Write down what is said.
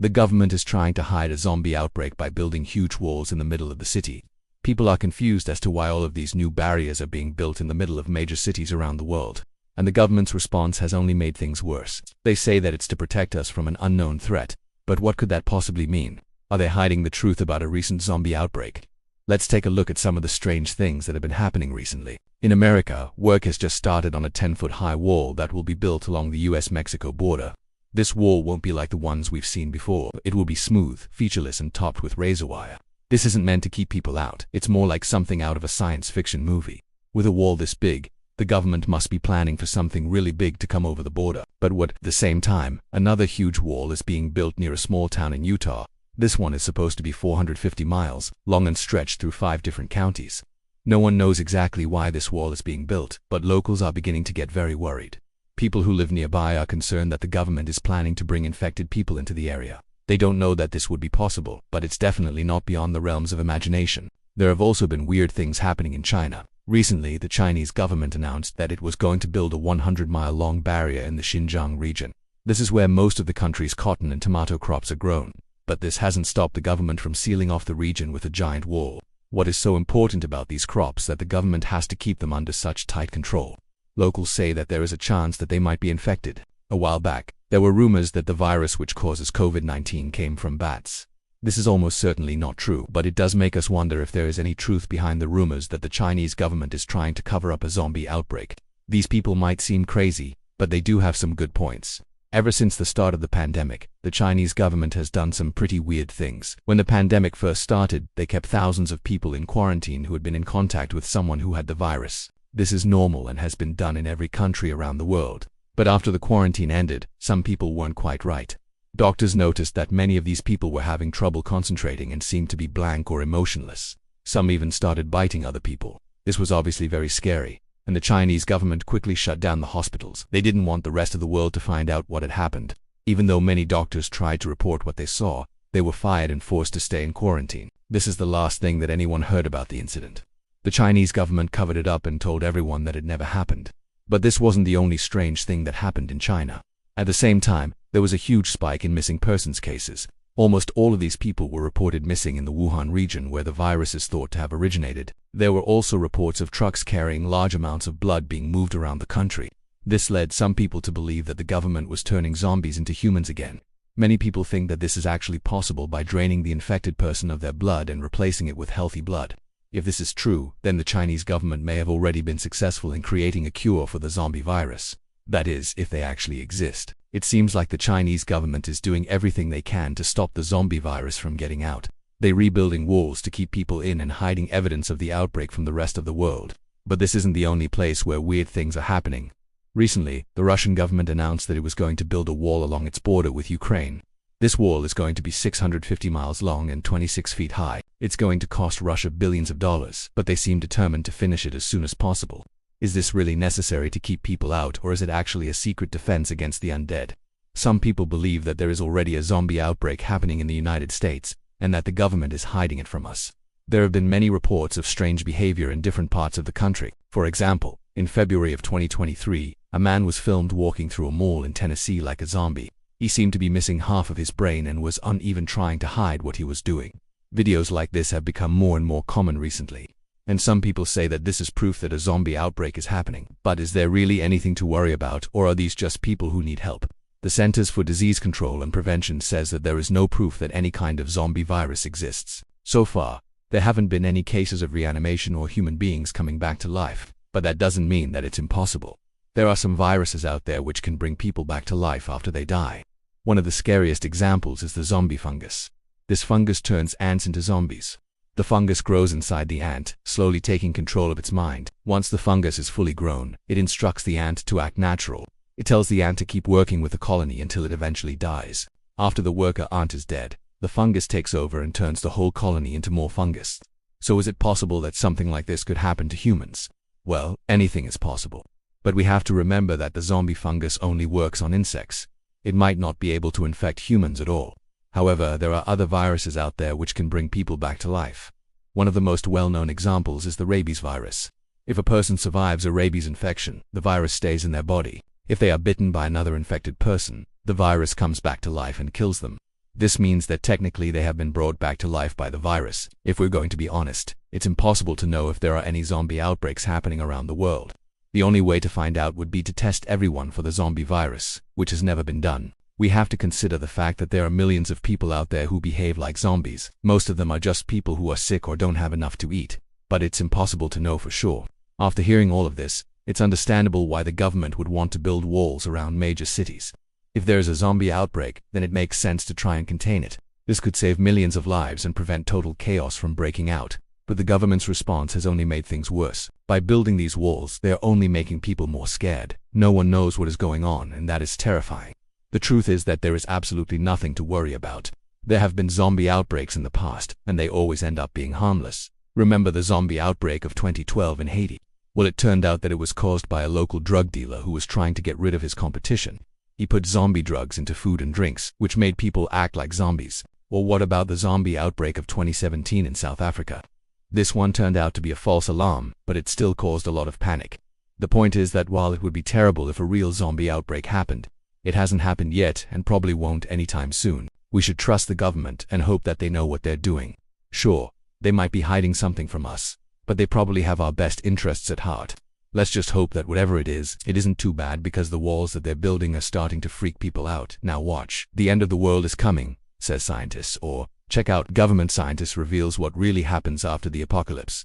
The government is trying to hide a zombie outbreak by building huge walls in the middle of the city. People are confused as to why all of these new barriers are being built in the middle of major cities around the world. And the government's response has only made things worse. They say that it's to protect us from an unknown threat. But what could that possibly mean? Are they hiding the truth about a recent zombie outbreak? Let's take a look at some of the strange things that have been happening recently. In America, work has just started on a 10-foot-high wall that will be built along the US-Mexico border. This wall won't be like the ones we've seen before. It will be smooth, featureless, and topped with razor wire. This isn't meant to keep people out. It's more like something out of a science fiction movie. With a wall this big, the government must be planning for something really big to come over the border. But at the same time, another huge wall is being built near a small town in Utah. This one is supposed to be 450 miles long and stretched through 5 different counties. No one knows exactly why this wall is being built, but locals are beginning to get very worried. People who live nearby are concerned that the government is planning to bring infected people into the area. They don't know that this would be possible, but it's definitely not beyond the realms of imagination. There have also been weird things happening in China. Recently, the Chinese government announced that it was going to build a 100-mile-long barrier in the Xinjiang region. This is where most of the country's cotton and tomato crops are grown. But this hasn't stopped the government from sealing off the region with a giant wall. What is so important about these crops that the government has to keep them under such tight control? Locals say that there is a chance that they might be infected. A while back, there were rumors that the virus which causes COVID-19 came from bats. This is almost certainly not true, but it does make us wonder if there is any truth behind the rumors that the Chinese government is trying to cover up a zombie outbreak. These people might seem crazy, but they do have some good points. Ever since the start of the pandemic, the Chinese government has done some pretty weird things. When the pandemic first started, they kept thousands of people in quarantine who had been in contact with someone who had the virus. This is normal and has been done in every country around the world. But after the quarantine ended, some people weren't quite right. Doctors noticed that many of these people were having trouble concentrating and seemed to be blank or emotionless. Some even started biting other people. This was obviously very scary, and the Chinese government quickly shut down the hospitals. They didn't want the rest of the world to find out what had happened. Even though many doctors tried to report what they saw, they were fired and forced to stay in quarantine. This is the last thing that anyone heard about the incident. The Chinese government covered it up and told everyone that it never happened. But this wasn't the only strange thing that happened in China. At the same time, there was a huge spike in missing persons cases. Almost all of these people were reported missing in the Wuhan region where the virus is thought to have originated. There were also reports of trucks carrying large amounts of blood being moved around the country. This led some people to believe that the government was turning zombies into humans again. Many people think that this is actually possible by draining the infected person of their blood and replacing it with healthy blood. If this is true, then the Chinese government may have already been successful in creating a cure for the zombie virus. That is, if they actually exist. It seems like the Chinese government is doing everything they can to stop the zombie virus from getting out. They're rebuilding walls to keep people in and hiding evidence of the outbreak from the rest of the world. But this isn't the only place where weird things are happening. Recently, the Russian government announced that it was going to build a wall along its border with Ukraine. This wall is going to be 650 miles long and 26 feet high. It's going to cost Russia billions of dollars, but they seem determined to finish it as soon as possible. Is this really necessary to keep people out, or is it actually a secret defense against the undead? Some people believe that there is already a zombie outbreak happening in the United States, and that the government is hiding it from us. There have been many reports of strange behavior in different parts of the country. For example, in February of 2023, a man was filmed walking through a mall in Tennessee like a zombie. He seemed to be missing half of his brain and was uneven trying to hide what he was doing. Videos like this have become more and more common recently. And some people say that this is proof that a zombie outbreak is happening. But is there really anything to worry about, or are these just people who need help? The Centers for Disease Control and Prevention says that there is no proof that any kind of zombie virus exists. So far, there haven't been any cases of reanimation or human beings coming back to life. But that doesn't mean that it's impossible. There are some viruses out there which can bring people back to life after they die. One of the scariest examples is the zombie fungus. This fungus turns ants into zombies. The fungus grows inside the ant, slowly taking control of its mind. Once the fungus is fully grown, it instructs the ant to act natural. It tells the ant to keep working with the colony until it eventually dies. After the worker ant is dead, the fungus takes over and turns the whole colony into more fungus. So is it possible that something like this could happen to humans? Well, anything is possible. But we have to remember that the zombie fungus only works on insects. It might not be able to infect humans at all. However, there are other viruses out there which can bring people back to life. One of the most well-known examples is the rabies virus. If a person survives a rabies infection, the virus stays in their body. If they are bitten by another infected person, the virus comes back to life and kills them. This means that technically they have been brought back to life by the virus. If we're going to be honest, it's impossible to know if there are any zombie outbreaks happening around the world. The only way to find out would be to test everyone for the zombie virus, which has never been done. We have to consider the fact that there are millions of people out there who behave like zombies. Most of them are just people who are sick or don't have enough to eat. But it's impossible to know for sure. After hearing all of this, it's understandable why the government would want to build walls around major cities. If there is a zombie outbreak, then it makes sense to try and contain it. This could save millions of lives and prevent total chaos from breaking out. But the government's response has only made things worse. By building these walls, they are only making people more scared. No one knows what is going on, and that is terrifying. The truth is that there is absolutely nothing to worry about. There have been zombie outbreaks in the past, and they always end up being harmless. Remember the zombie outbreak of 2012 in Haiti? Well, it turned out that it was caused by a local drug dealer who was trying to get rid of his competition. He put zombie drugs into food and drinks, which made people act like zombies. Or what about the zombie outbreak of 2017 in South Africa? This one turned out to be a false alarm, but it still caused a lot of panic. The point is that while it would be terrible if a real zombie outbreak happened, it hasn't happened yet and probably won't anytime soon. We should trust the government and hope that they know what they're doing. Sure, they might be hiding something from us, but they probably have our best interests at heart. Let's just hope that whatever it isn't too bad, because the walls that they're building are starting to freak people out. Now watch. The end of the world is coming, says scientists. Or check out government scientist reveals what really happens after the apocalypse.